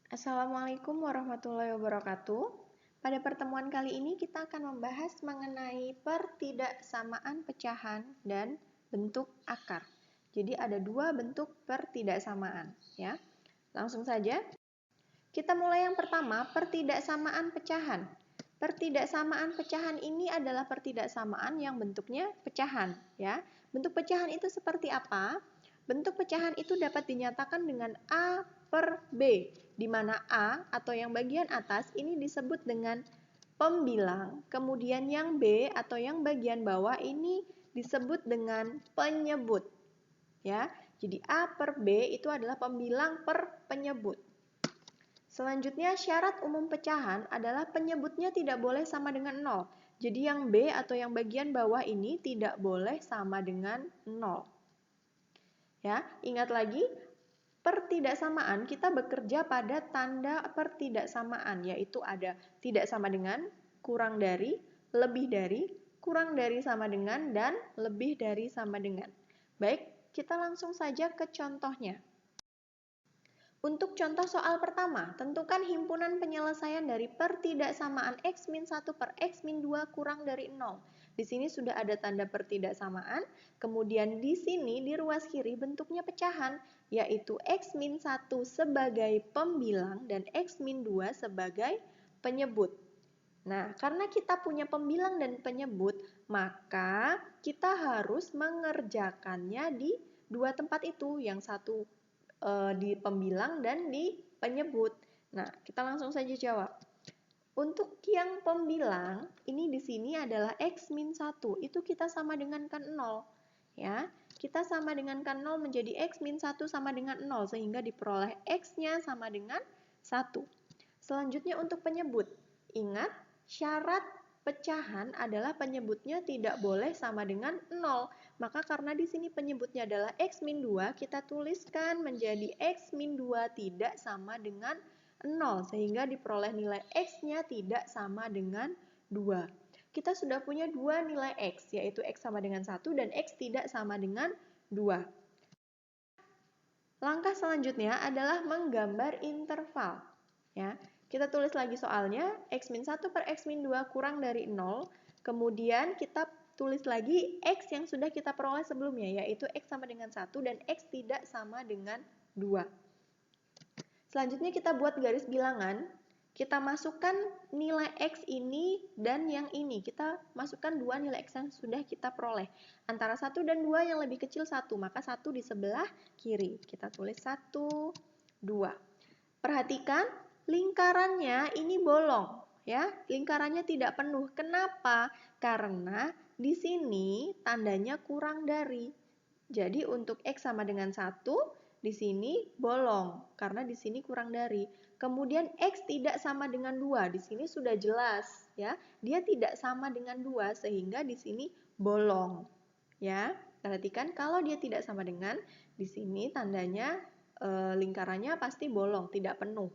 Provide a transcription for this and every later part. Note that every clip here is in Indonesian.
Assalamualaikum warahmatullahi wabarakatuh. Pada pertemuan kali ini kita akan membahas mengenai pertidaksamaan pecahan dan bentuk akar. Jadi ada dua bentuk pertidaksamaan, ya. Langsung saja. Kita mulai yang pertama, pertidaksamaan pecahan. Pertidaksamaan pecahan ini adalah pertidaksamaan yang bentuknya pecahan, ya. Bentuk pecahan itu seperti apa? Bentuk pecahan itu dapat dinyatakan dengan A per B, di mana A atau yang bagian atas ini disebut dengan pembilang, kemudian yang B atau yang bagian bawah ini disebut dengan penyebut. Ya, jadi A per B itu adalah pembilang per penyebut. Selanjutnya, syarat umum pecahan adalah penyebutnya tidak boleh sama dengan 0. Jadi yang B atau yang bagian bawah ini tidak boleh sama dengan 0. Ya, ingat lagi, pertidaksamaan kita bekerja pada tanda pertidaksamaan, yaitu ada tidak sama dengan, kurang dari, lebih dari, kurang dari sama dengan, dan lebih dari sama dengan. Baik, kita langsung saja ke contohnya. Untuk contoh soal pertama, tentukan himpunan penyelesaian dari pertidaksamaan x-1 per x-2 kurang dari 0. Di sini sudah ada tanda pertidaksamaan, kemudian di sini di ruas kiri bentuknya pecahan, yaitu x-1 sebagai pembilang dan x-2 sebagai penyebut. Nah, karena kita punya pembilang dan penyebut, maka kita harus mengerjakannya di dua tempat itu, yang satu di pembilang dan di penyebut. Nah, kita langsung saja jawab. Untuk yang pembilang, ini di sini adalah x-1. Itu kita sama dengan kan 0. Ya, kita sama dengan kan 0 menjadi x-1 sama dengan 0, sehingga diperoleh x-nya sama dengan 1. Selanjutnya untuk penyebut. Ingat, syarat pecahan adalah penyebutnya tidak boleh sama dengan 0. Maka karena di sini penyebutnya adalah x-2, kita tuliskan menjadi x-2 tidak sama dengan 0, sehingga diperoleh nilai x-nya tidak sama dengan 2. Kita sudah punya dua nilai x, yaitu x sama dengan 1 dan x tidak sama dengan 2. Langkah selanjutnya adalah menggambar interval. Ya, kita tulis lagi soalnya, x-1 per x-2 kurang dari 0, kemudian kita tulis lagi x yang sudah kita peroleh sebelumnya, yaitu x sama dengan 1 dan x tidak sama dengan 2. Selanjutnya kita buat garis bilangan, kita masukkan nilai x ini dan yang ini. Kita masukkan dua nilai x yang sudah kita peroleh. Antara 1 dan 2 yang lebih kecil 1, maka 1 di sebelah kiri. Kita tulis 1, 2. Perhatikan, lingkarannya ini bolong. Ya, lingkarannya tidak penuh. Kenapa? Karena di sini tandanya kurang dari. Jadi untuk x sama dengan 1, di sini bolong, karena di sini kurang dari. Kemudian x tidak sama dengan 2, di sini sudah jelas, ya. Dia tidak sama dengan 2, sehingga di sini bolong. Ya, perhatikan kalau dia tidak sama dengan, di sini tandanya lingkarannya pasti bolong, tidak penuh.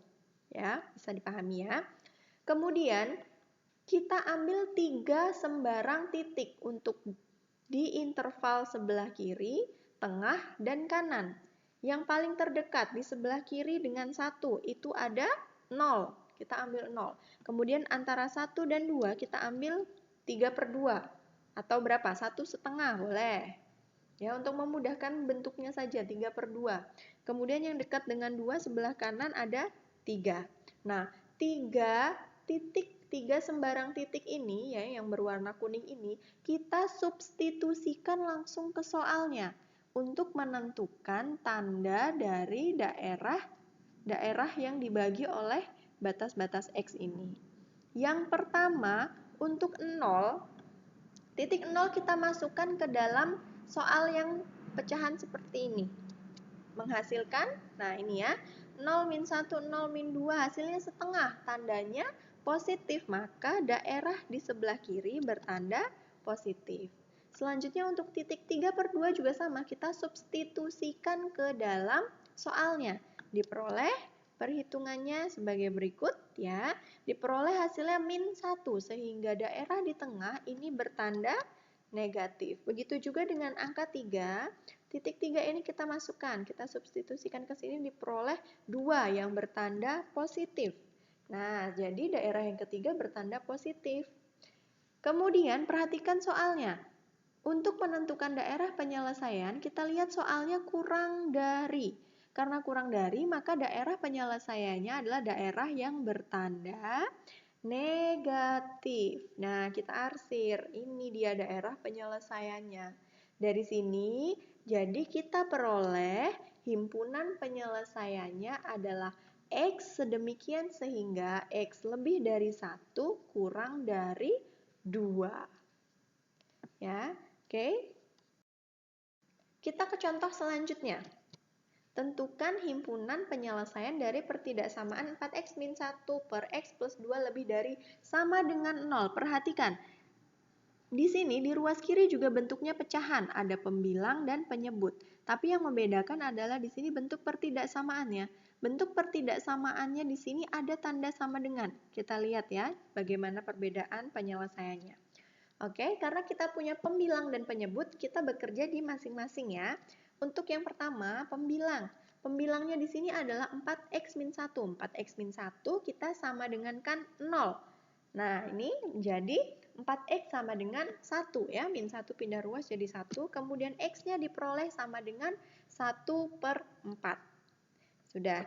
Ya, bisa dipahami ya. Kemudian kita ambil 3 sembarang titik untuk di interval sebelah kiri, tengah, dan kanan. Yang paling terdekat di sebelah kiri dengan 1 itu ada 0. Kita ambil 0. Kemudian antara 1 dan 2 kita ambil 3 per 2. Atau berapa? 1,5 boleh. Ya, untuk memudahkan bentuknya saja 3 per 2. Kemudian yang dekat dengan 2 sebelah kanan ada 3. Nah, 3 sembarang titik ini ya, yang berwarna kuning ini, kita substitusikan langsung ke soalnya untuk menentukan tanda dari daerah yang dibagi oleh batas-batas X ini. Yang pertama, untuk 0, titik 0 kita masukkan ke dalam soal yang pecahan seperti ini. Menghasilkan, nah ini ya, 0 min 1, 0 min 2, hasilnya setengah, tandanya positif, maka daerah di sebelah kiri bertanda positif. Selanjutnya untuk titik 3 per 2 juga sama, kita substitusikan ke dalam soalnya. Diperoleh perhitungannya sebagai berikut ya. Diperoleh hasilnya min 1, sehingga daerah di tengah ini bertanda negatif. Begitu juga dengan angka 3, titik 3 ini kita masukkan, kita substitusikan ke sini diperoleh 2 yang bertanda positif. Nah, jadi daerah yang ketiga bertanda positif. Kemudian perhatikan soalnya. Untuk menentukan daerah penyelesaian, kita lihat soalnya kurang dari. Karena kurang dari, maka daerah penyelesaiannya adalah daerah yang bertanda negatif. Nah, kita arsir. Ini dia daerah penyelesaiannya. Dari sini, jadi kita peroleh himpunan penyelesaiannya adalah X sedemikian sehingga X lebih dari 1 kurang dari 2. Ya, oke. Kita ke contoh selanjutnya. Tentukan himpunan penyelesaian dari pertidaksamaan 4x min 1 per x plus 2 lebih dari sama dengan 0. Perhatikan, di sini di ruas kiri juga bentuknya pecahan, ada pembilang dan penyebut. Tapi yang membedakan adalah di sini bentuk pertidaksamaannya. Bentuk pertidaksamaannya di sini ada tanda sama dengan. Kita lihat ya, bagaimana perbedaan penyelesaiannya. Oke, karena kita punya pembilang dan penyebut, kita bekerja di masing-masing ya. Untuk yang pertama, pembilang. Pembilangnya di sini adalah 4x min 1. 4x min 1 kita sama dengan kan 0. Nah, ini jadi 4x sama dengan 1 ya. Min 1 pindah ruas jadi 1. Kemudian x-nya diperoleh sama dengan 1 per 4.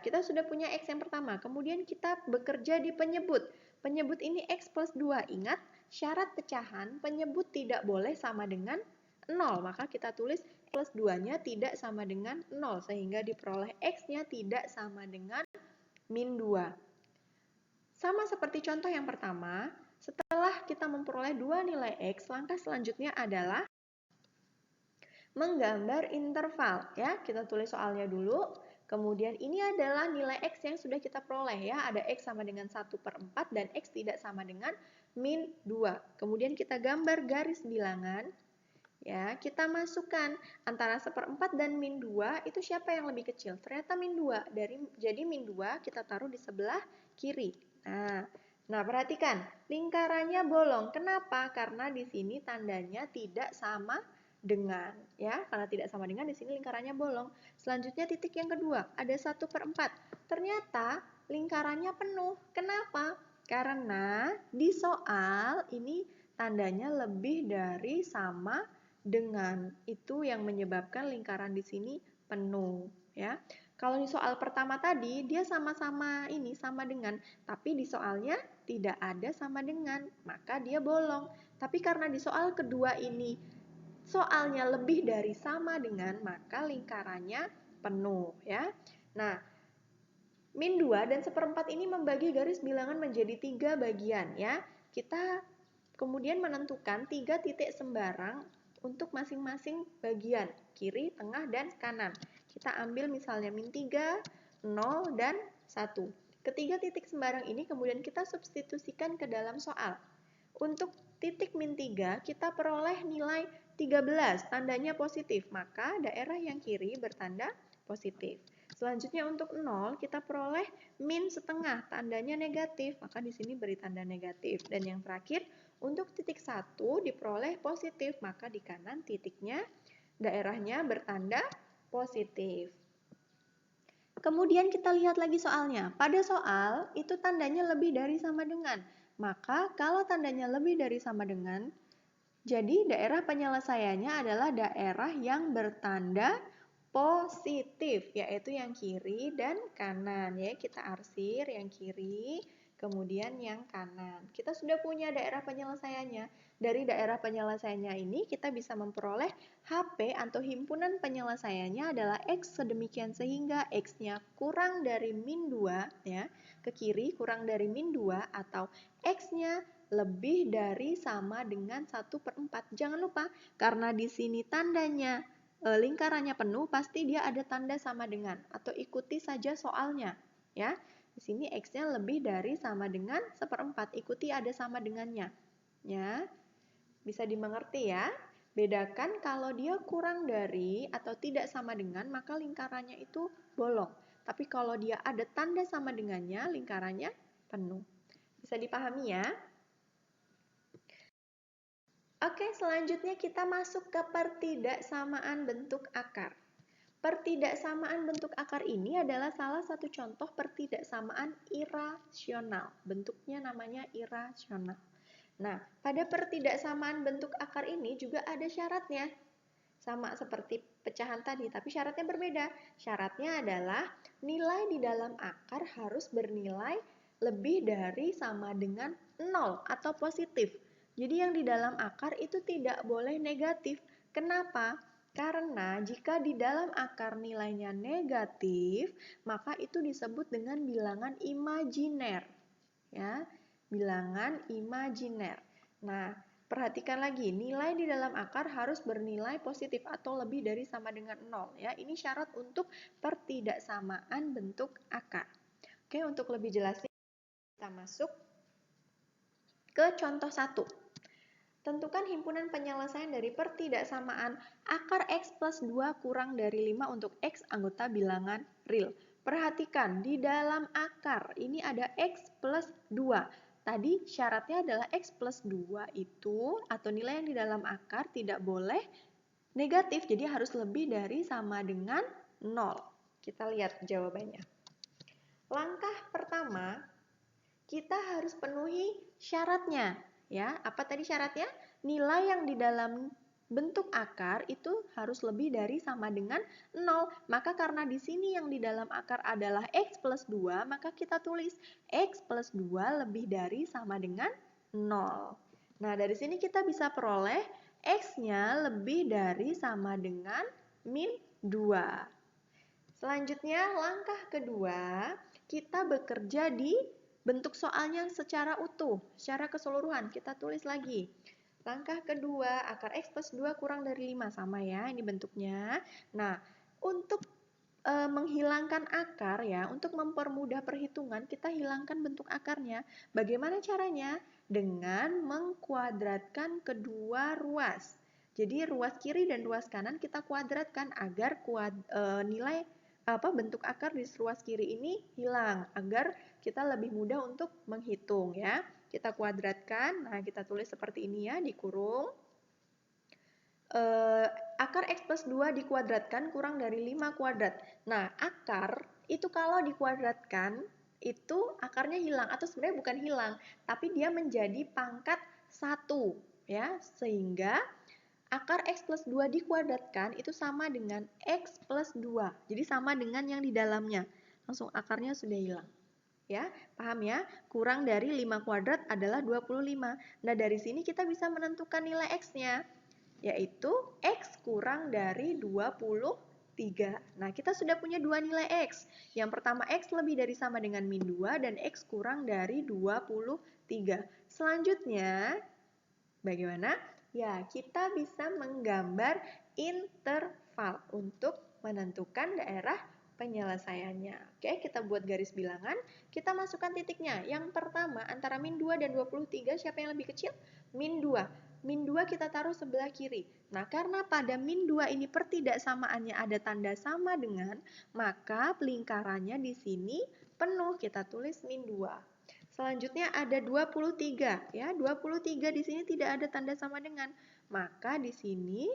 Kita sudah punya x yang pertama. Kemudian kita bekerja di penyebut. Penyebut ini x plus 2. Ingat, syarat pecahan penyebut tidak boleh sama dengan 0. Maka kita tulis plus 2-nya tidak sama dengan 0. Sehingga diperoleh x-nya tidak sama dengan min 2. Sama seperti contoh yang pertama, setelah kita memperoleh 2 nilai x, langkah selanjutnya adalah menggambar interval. Ya, kita tulis soalnya dulu. Kemudian ini adalah nilai x yang sudah kita peroleh ya. Ada x sama dengan 1 per 4 dan x tidak sama dengan min 2. Kemudian kita gambar garis bilangan. Ya, kita masukkan antara 1/4 dan min 2 itu siapa yang lebih kecil? Ternyata min 2. Jadi min 2 kita taruh di sebelah kiri. Nah, perhatikan, lingkarannya bolong. Kenapa? Karena di sini tandanya tidak sama dengan, ya. Karena tidak sama dengan, di sini lingkarannya bolong. Selanjutnya titik yang kedua, ada 1/4. Ternyata lingkarannya penuh. Kenapa? Karena di soal ini tandanya lebih dari sama dengan. Itu yang menyebabkan lingkaran di sini penuh, ya. Kalau di soal pertama tadi dia sama-sama ini sama dengan, tapi di soalnya tidak ada sama dengan, maka dia bolong. Tapi karena di soal kedua ini soalnya lebih dari sama dengan, maka lingkarannya penuh, ya. Nah, min 2 dan 1/4 ini membagi garis bilangan menjadi 3 bagian, ya. Kita kemudian menentukan 3 titik sembarang untuk masing-masing bagian, kiri, tengah, dan kanan. Kita ambil misalnya min 3, 0, dan 1. Ketiga titik sembarang ini kemudian kita substitusikan ke dalam soal. Untuk titik min 3, kita peroleh nilai 13, tandanya positif, maka daerah yang kiri bertanda positif. Selanjutnya untuk 0, kita peroleh min setengah, tandanya negatif, maka di sini beri tanda negatif. Dan yang terakhir, untuk titik 1 diperoleh positif, maka di kanan titiknya, daerahnya bertanda positif. Kemudian kita lihat lagi soalnya. Pada soal, itu tandanya lebih dari sama dengan. Maka kalau tandanya lebih dari sama dengan, jadi daerah penyelesaiannya adalah daerah yang bertanda positif, yaitu yang kiri dan kanan. Ya, kita arsir yang kiri, kemudian yang kanan. Kita sudah punya daerah penyelesaiannya. Dari daerah penyelesaiannya ini kita bisa memperoleh HP atau himpunan penyelesaiannya adalah X sedemikian sehingga X-nya kurang dari min 2, ya, ke kiri kurang dari min 2 atau X-nya lebih dari sama dengan 1/4. Jangan lupa, karena di sini tandanya lingkarannya penuh, pasti dia ada tanda sama dengan, atau ikuti saja soalnya, ya. Di sini X-nya lebih dari sama dengan 1/4, ikuti ada sama dengannya, ya. Bisa dimengerti ya. Bedakan kalau dia kurang dari atau tidak sama dengan, maka lingkarannya itu bolong. Tapi kalau dia ada tanda sama dengannya, lingkarannya penuh. Bisa dipahami ya? Oke, selanjutnya kita masuk ke pertidaksamaan bentuk akar. Pertidaksamaan bentuk akar ini adalah salah satu contoh pertidaksamaan irasional. Bentuknya namanya irasional. Nah, pada pertidaksamaan bentuk akar ini juga ada syaratnya. Sama seperti pecahan tadi, tapi syaratnya berbeda. Syaratnya adalah nilai di dalam akar harus bernilai lebih dari sama dengan 0 atau positif. Jadi yang di dalam akar itu tidak boleh negatif. Kenapa? Karena jika di dalam akar nilainya negatif, maka itu disebut dengan bilangan imajiner. Ya, bilangan imajiner. Nah, perhatikan lagi, nilai di dalam akar harus bernilai positif atau lebih dari sama dengan 0. Ya, ini syarat untuk pertidaksamaan bentuk akar. Oke, untuk lebih jelasnya kita masuk ke contoh 1. Tentukan himpunan penyelesaian dari pertidaksamaan akar X plus 2 kurang dari 5 untuk X anggota bilangan real. Perhatikan, di dalam akar ini ada X plus 2. Tadi syaratnya adalah X plus 2 itu, atau nilai yang di dalam akar tidak boleh negatif, jadi harus lebih dari sama dengan 0. Kita lihat jawabannya. Langkah pertama, kita harus penuhi syaratnya. Ya, apa tadi syaratnya? Nilai yang di dalam bentuk akar itu harus lebih dari sama dengan 0. Maka karena di sini yang di dalam akar adalah X plus 2, maka kita tulis X plus 2 lebih dari sama dengan 0. Nah, dari sini kita bisa peroleh X-nya lebih dari sama dengan min 2. Selanjutnya, langkah kedua, kita bekerja di bentuk soalnya secara utuh, secara keseluruhan. Kita tulis lagi. Langkah kedua, akar X plus 2 kurang dari 5. Sama ya, ini bentuknya. Nah, untuk menghilangkan akar ya, untuk mempermudah perhitungan, kita hilangkan bentuk akarnya. Bagaimana caranya? Dengan mengkuadratkan kedua ruas. Jadi ruas kiri dan ruas kanan kita kuadratkan agar nilai bentuk akar di ruas kiri ini hilang, agar kita lebih mudah untuk menghitung ya. Kita kuadratkan, nah kita tulis seperti ini ya, dikurung. Akar X plus 2 dikuadratkan kurang dari 5 kuadrat. Nah, akar itu kalau dikuadratkan, itu akarnya hilang, atau sebenarnya bukan hilang, tapi dia menjadi pangkat 1, ya, sehingga akar X plus 2 dikuadratkan itu sama dengan X plus 2. Jadi sama dengan yang di dalamnya. Langsung akarnya sudah hilang. Ya, paham ya? Kurang dari 5 kuadrat adalah 25. Nah, dari sini kita bisa menentukan nilai X-nya, yaitu X kurang dari 23. Nah, kita sudah punya dua nilai X. Yang pertama, X lebih dari sama dengan min 2 dan X kurang dari 23. Selanjutnya, bagaimana? Ya, kita bisa menggambar interval untuk menentukan daerah penyelesaiannya. Oke, kita buat garis bilangan, kita masukkan titiknya. Yang pertama, antara min 2 dan 23, siapa yang lebih kecil? Min 2. Min 2 kita taruh sebelah kiri. Nah, karena pada min 2 ini pertidaksamaannya ada tanda sama dengan, maka lingkarannya di sini penuh. Kita tulis min 2. Selanjutnya ada 23 ya. 23 di sini tidak ada tanda sama dengan. Maka di sini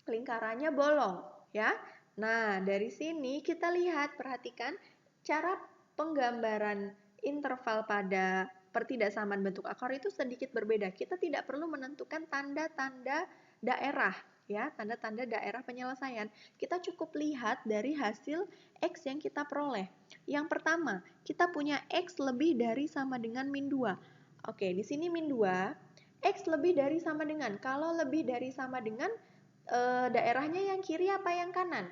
lingkarannya bolong ya. Nah, dari sini kita lihat, perhatikan cara penggambaran interval pada pertidaksamaan bentuk akar itu sedikit berbeda. Kita tidak perlu menentukan tanda-tanda daerah ya, tanda-tanda daerah penyelesaian. Kita cukup lihat dari hasil X yang kita peroleh. Yang pertama, kita punya X lebih dari sama dengan min 2. Oke, di sini min 2, X lebih dari sama dengan. Kalau lebih dari sama dengan, daerahnya yang kiri apa yang kanan?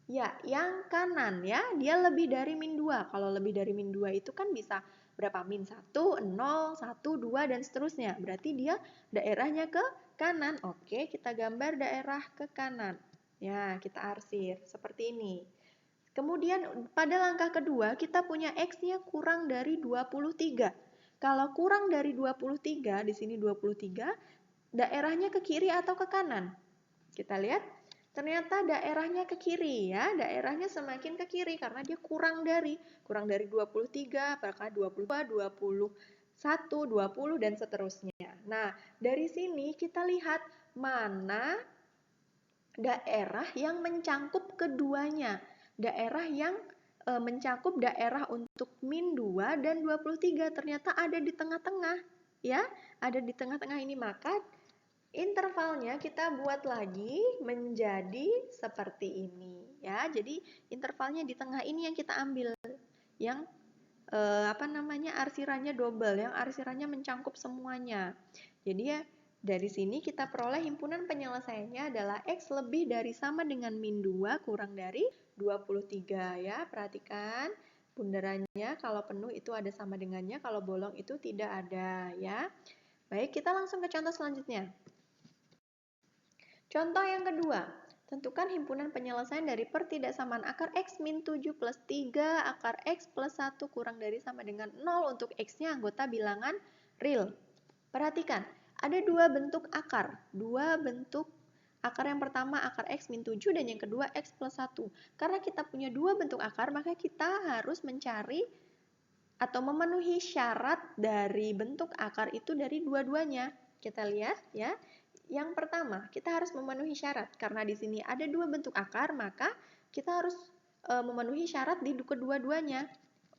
Ya, yang kanan ya. Dia lebih dari min 2. Kalau lebih dari min 2 itu kan bisa berapa? Min 1, 0, 1, 2, dan seterusnya. Berarti dia daerahnya ke kanan. Oke, kita gambar daerah ke kanan. Ya, kita arsir seperti ini. Kemudian pada langkah kedua kita punya X-nya kurang dari 23. Kalau kurang dari 23, di sini 23, daerahnya ke kiri atau ke kanan? Kita lihat, ternyata daerahnya ke kiri ya, daerahnya semakin ke kiri karena dia kurang dari 23, apakah 22, 21, 20 dan seterusnya. Nah, dari sini kita lihat mana daerah yang mencakup keduanya. Daerah yang mencakup daerah untuk min 2 dan 23 ternyata ada di tengah-tengah, ya. Ada di tengah-tengah ini, maka intervalnya kita buat lagi menjadi seperti ini, ya. Jadi intervalnya di tengah ini yang kita ambil, yang arsirannya double, yang arsirannya mencakup semuanya. Jadi ya dari sini kita peroleh himpunan penyelesaiannya adalah X lebih dari sama dengan min 2 kurang dari 23 ya. Perhatikan bundarannya kalau penuh itu ada sama dengannya, kalau bolong itu tidak ada ya. Baik, kita langsung ke contoh selanjutnya. Contoh yang kedua, tentukan himpunan penyelesaian dari pertidaksamaan akar X min 7 plus 3 akar X plus 1 kurang dari sama dengan 0 untuk X-nya anggota bilangan real. Perhatikan, ada dua bentuk akar. Dua bentuk akar, yang pertama akar X min 7 dan yang kedua X plus 1. Karena kita punya dua bentuk akar, maka kita harus mencari atau memenuhi syarat dari bentuk akar itu dari dua-duanya. Kita lihat ya. Yang pertama, kita harus memenuhi syarat. Karena di sini ada dua bentuk akar, maka kita harus memenuhi syarat di kedua-duanya.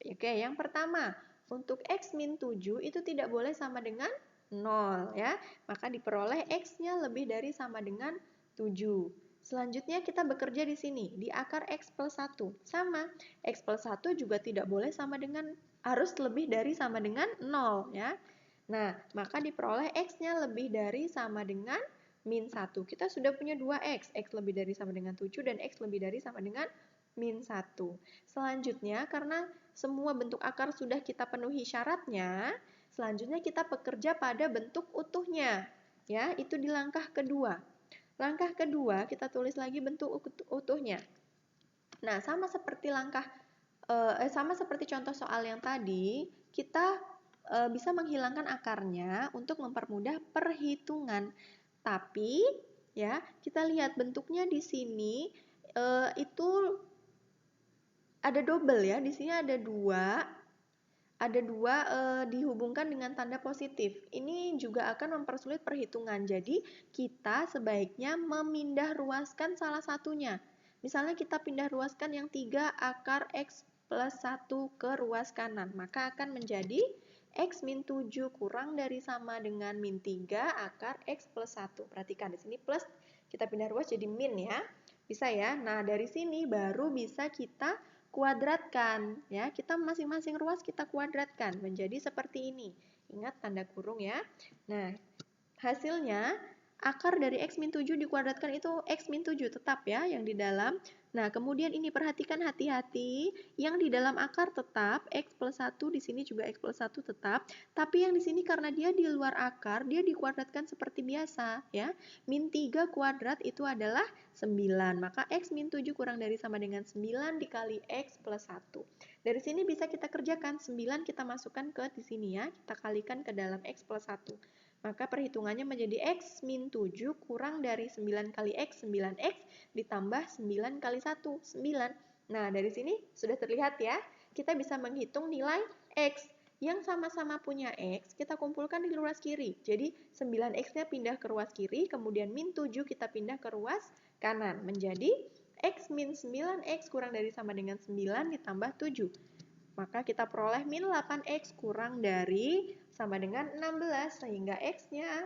Oke, yang pertama, untuk X min 7 itu tidak boleh sama dengan 0 ya. Maka diperoleh X-nya lebih dari sama dengan 7. Selanjutnya kita bekerja di sini, di akar X plus 1. Sama, X plus 1 juga tidak boleh sama dengan, harus lebih dari sama dengan 0 ya. Nah, maka diperoleh X-nya lebih dari sama dengan min 1. Kita sudah punya 2X, X lebih dari sama dengan 7 dan X lebih dari sama dengan min 1. Selanjutnya, karena semua bentuk akar sudah kita penuhi syaratnya, selanjutnya kita bekerja pada bentuk utuhnya. Ya, itu di langkah kedua. Langkah kedua, kita tulis lagi bentuk utuhnya. Nah, sama seperti contoh soal yang tadi, kita bisa menghilangkan akarnya untuk mempermudah perhitungan. Tapi ya, kita lihat bentuknya di sini itu ada double ya. Di sini ada dua dihubungkan dengan tanda positif. Ini juga akan mempersulit perhitungan. Jadi kita sebaiknya memindah ruaskan salah satunya. Misalnya kita pindah ruaskan yang 3 akar X plus 1 ke ruas kanan. Maka akan menjadi X min 7 kurang dari sama dengan min 3 akar X plus 1. Perhatikan di sini plus, kita pindah ruas jadi min ya. Bisa ya. Nah, dari sini baru bisa kita kuadratkan ya. Kita masing-masing ruas kita kuadratkan menjadi seperti ini. Ingat tanda kurung ya. Nah, hasilnya akar dari X min 7 dikuadratkan itu X min 7 tetap ya yang di dalam. Nah, kemudian ini perhatikan hati-hati, yang di dalam akar tetap X plus 1, di sini juga X plus 1 tetap, tapi yang di sini karena dia di luar akar, dia dikuadratkan seperti biasa ya. Min 3 kuadrat itu adalah 9, maka X min 7 kurang dari sama dengan 9 dikali X plus 1. Dari sini bisa kita kerjakan, 9 kita masukkan ke di sini ya, kita kalikan ke dalam X plus 1. Maka perhitungannya menjadi X min 7 kurang dari 9 kali X, 9X, ditambah 9 kali 1, 9. Nah, dari sini sudah terlihat ya, kita bisa menghitung nilai X. Yang sama-sama punya X, kita kumpulkan di ruas kiri. Jadi, 9X-nya pindah ke ruas kiri, kemudian min 7 kita pindah ke ruas kanan. Menjadi X min 9X kurang dari sama dengan 9 ditambah 7. Maka kita peroleh min 8X kurang dari sama dengan 16, sehingga X-nya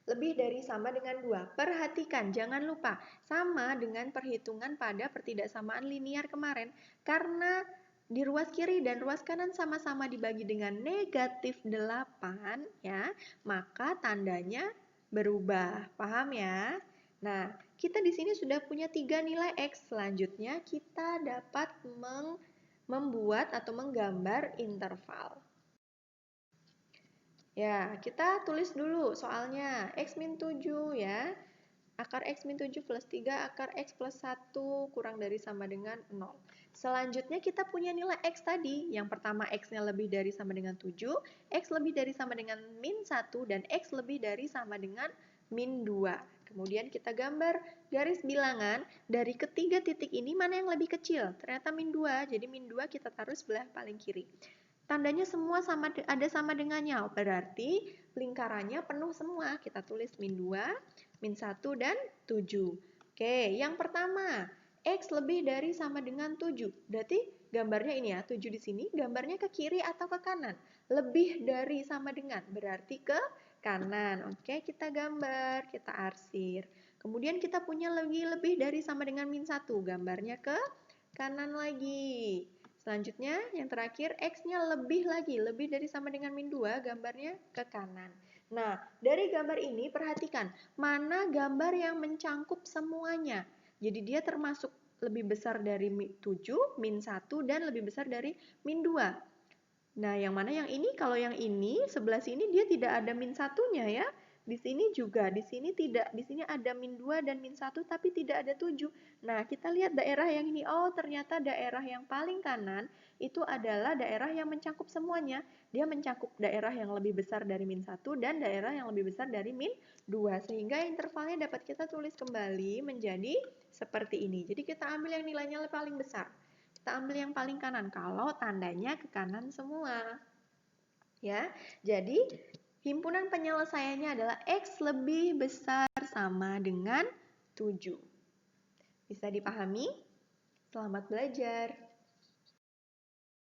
lebih dari sama dengan 2. Perhatikan, jangan lupa, sama dengan perhitungan pada pertidaksamaan linear kemarin. Karena di ruas kiri dan ruas kanan sama-sama dibagi dengan negatif 8, ya, maka tandanya berubah. Paham ya? Nah, kita di sini sudah punya 3 nilai X. Selanjutnya kita dapat membuat atau menggambar interval. Ya, kita tulis dulu soalnya. X min 7 ya. Akar X min 7 plus 3 akar X plus 1 kurang dari sama dengan 0. Selanjutnya kita punya nilai X tadi. Yang pertama X-nya lebih dari sama dengan 7, X lebih dari sama dengan min 1, dan X lebih dari sama dengan min 2. Kemudian kita gambar garis bilangan. Dari ketiga titik ini mana yang lebih kecil? Ternyata min 2, jadi min 2 kita taruh sebelah paling kiri. tandanya semua ada sama dengannya. Berarti lingkarannya penuh semua. Kita tulis min 2, min 1, dan 7. Oke, yang pertama, X lebih dari sama dengan 7. Berarti gambarnya ini ya, 7 di sini, gambarnya ke kiri atau ke kanan? Lebih dari sama dengan, berarti ke kanan. Oke, kita gambar, kita arsir. Kemudian kita punya lebih dari sama dengan min 1, gambarnya ke kanan lagi. Selanjutnya, yang terakhir, X-nya lebih lagi, lebih dari sama dengan min 2, gambarnya ke kanan. Nah, dari gambar ini, perhatikan, mana gambar yang mencakup semuanya. Jadi dia termasuk lebih besar dari 7, min 1, dan lebih besar dari min 2. Nah, yang mana yang ini? Kalau yang ini, sebelah sini dia tidak ada min 1-nya ya. Di sini juga, di sini tidak. Di sini ada min 2 dan min 1, tapi tidak ada 7. Nah, kita lihat daerah yang ini. Oh, ternyata daerah yang paling kanan itu adalah daerah yang mencakup semuanya. Dia mencakup daerah yang lebih besar dari min 1 dan daerah yang lebih besar dari min 2. Sehingga intervalnya dapat kita tulis kembali menjadi seperti ini. Jadi kita ambil yang nilainya paling besar. Kita ambil yang paling kanan kalau tandanya ke kanan semua. Ya, jadi himpunan penyelesaiannya adalah X lebih besar sama dengan 7. Bisa dipahami? Selamat belajar.